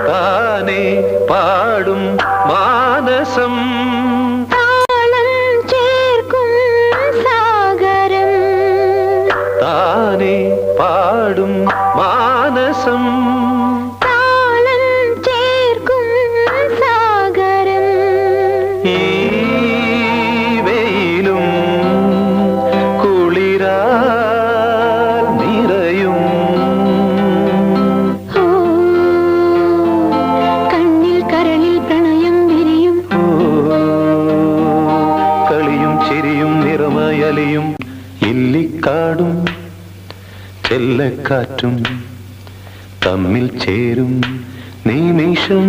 താനേ പാടും മാനസം താളം ചേർക്കും സാഗരം താനേ പാടും മാനസം താളം ചേർക്കും സാഗരം ഈ വെയിലും കുളിരാൽ നിറയും കണ്ണിൽ കരളിൽ പ്രണയം വിരിയും കളിയും ചിരിയും നിറമയലിയും ഇല്ലിക്കാടും ചെല്ലക്കാറ്റും തമ്മിൽ ചേരും നിമിഷം